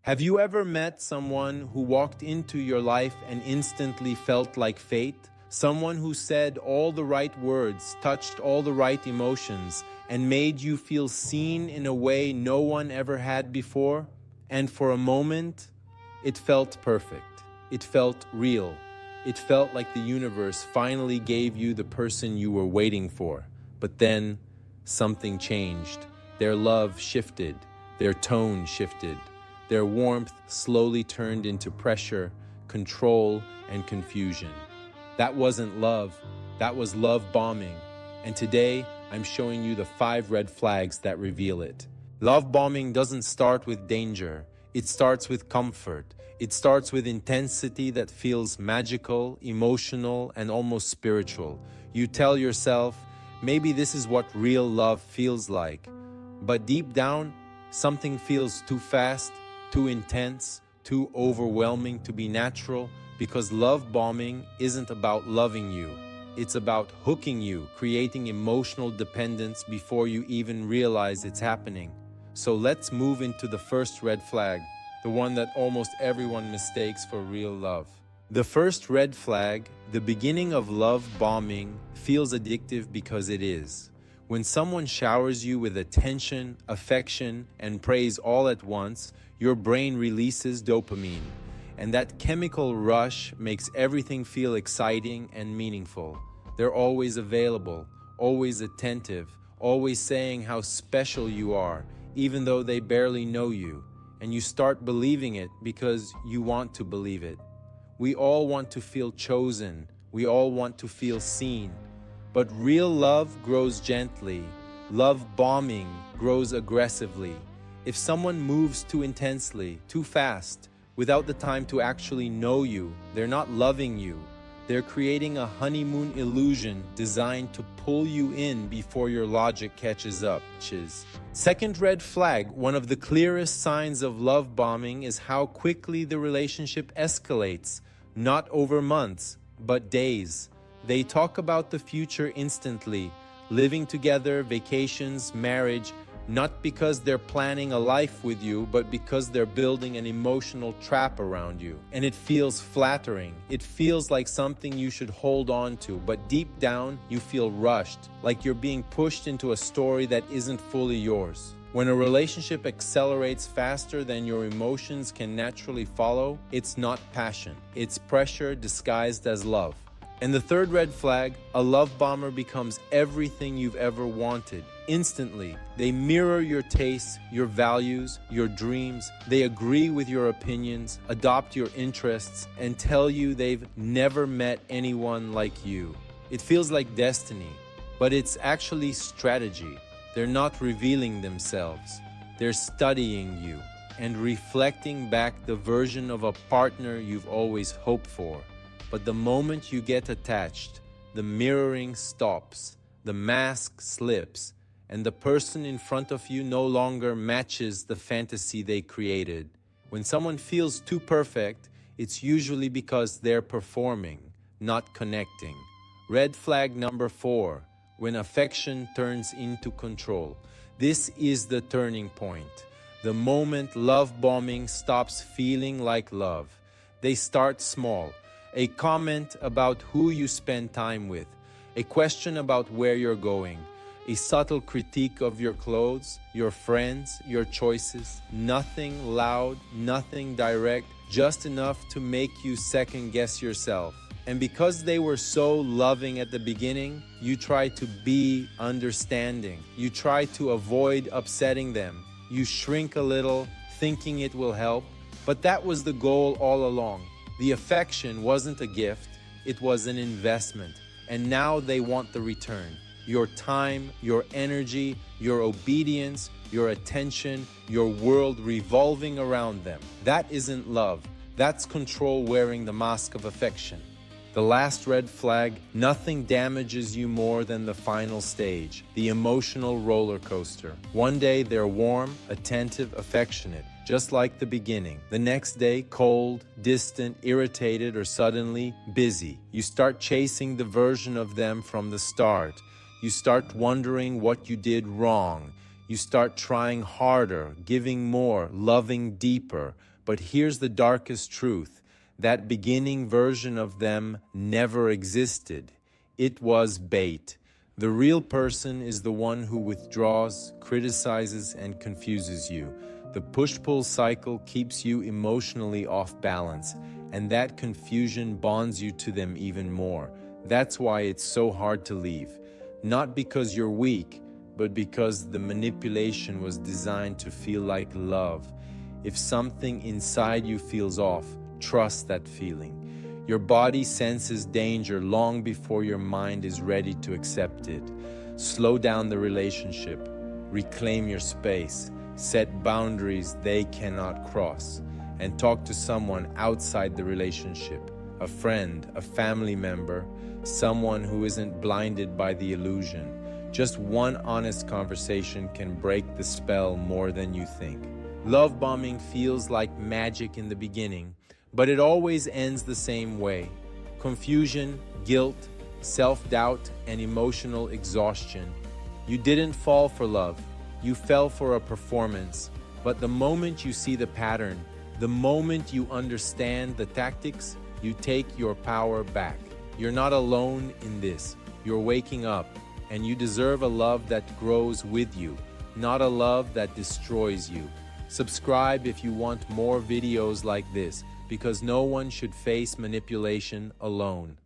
Have you ever met someone who walked into your life and instantly felt like fate? Someone who said all the right words, touched all the right emotions, and made you feel seen in a way no one ever had before? And for a moment, it felt perfect. It felt real. It felt like the universe finally gave you the person you were waiting for. But then, something changed. Their love shifted. Their tone shifted. Their warmth slowly turned into pressure, control, and confusion. That wasn't love. That was love bombing. And today, I'm showing you the 5 red flags that reveal it. Love bombing doesn't start with danger. It starts with comfort. It starts with intensity that feels magical, emotional, and almost spiritual. You tell yourself, maybe this is what real love feels like. But deep down, something feels too fast, too intense, too overwhelming to be natural, because love bombing isn't about loving you. It's about hooking you, creating emotional dependence before you even realize it's happening. So let's move into the first red flag, the one that almost everyone mistakes for real love. The first red flag, the beginning of love bombing, feels addictive because it is. When someone showers you with attention, affection, and praise all at once, your brain releases dopamine. And that chemical rush makes everything feel exciting and meaningful. They're always available, always attentive, always saying how special you are, even though they barely know you. And you start believing it because you want to believe it. We all want to feel chosen. We all want to feel seen. But real love grows gently. Love bombing grows aggressively. If someone moves too intensely, too fast, without the time to actually know you, they're not loving you. They're creating a honeymoon illusion designed to pull you in before your logic catches up. Second red flag, one of the clearest signs of love bombing is how quickly the relationship escalates, not over months, but days. They talk about the future instantly, living together, vacations, marriage, not because they're planning a life with you, but because they're building an emotional trap around you. And it feels flattering. It feels like something you should hold on to, but deep down, you feel rushed, like you're being pushed into a story that isn't fully yours. When a relationship accelerates faster than your emotions can naturally follow, it's not passion. It's pressure disguised as love. And the third red flag, a love bomber becomes everything you've ever wanted. Instantly, they mirror your tastes, your values, your dreams. They agree with your opinions, adopt your interests, and tell you they've never met anyone like you. It feels like destiny, but it's actually strategy. They're not revealing themselves. They're studying you and reflecting back the version of a partner you've always hoped for. But the moment you get attached, the mirroring stops, the mask slips, and the person in front of you no longer matches the fantasy they created. When someone feels too perfect, it's usually because they're performing, not connecting. Red flag number 4, when affection turns into control. This is the turning point. The moment love bombing stops feeling like love. They start small. A comment about who you spend time with, a question about where you're going, a subtle critique of your clothes, your friends, your choices. Nothing loud, nothing direct, just enough to make you second guess yourself. And because they were so loving at the beginning, you try to be understanding. You try to avoid upsetting them. You shrink a little, thinking it will help. But that was the goal all along. The affection wasn't a gift, it was an investment. And now they want the return. Your time, your energy, your obedience, your attention, your world revolving around them. That isn't love. That's control wearing the mask of affection. The last red flag, nothing damages you more than the final stage, the emotional roller coaster. One day they're warm, attentive, affectionate, just like the beginning. The next day, cold, distant, irritated, or suddenly busy. You start chasing the version of them from the start. You start wondering what you did wrong. You start trying harder, giving more, loving deeper. But here's the darkest truth. That beginning version of them never existed. It was bait. The real person is the one who withdraws, criticizes, and confuses you. The push-pull cycle keeps you emotionally off balance, and that confusion bonds you to them even more. That's why it's so hard to leave. Not because you're weak, but because the manipulation was designed to feel like love. If something inside you feels off, trust that feeling. Your body senses danger long before your mind is ready to accept it. Slow down the relationship. Reclaim your space. Set boundaries they cannot cross. And talk to someone outside the relationship. A friend, a family member, someone who isn't blinded by the illusion. Just one honest conversation can break the spell more than you think. Love bombing feels like magic in the beginning, but it always ends the same way. Confusion, guilt, self-doubt, and emotional exhaustion. You didn't fall for love. You fell for a performance. But the moment you see the pattern, the moment you understand the tactics, you take your power back. You're not alone in this. You're waking up, and you deserve a love that grows with you, not a love that destroys you. Subscribe if you want more videos like this, because no one should face manipulation alone.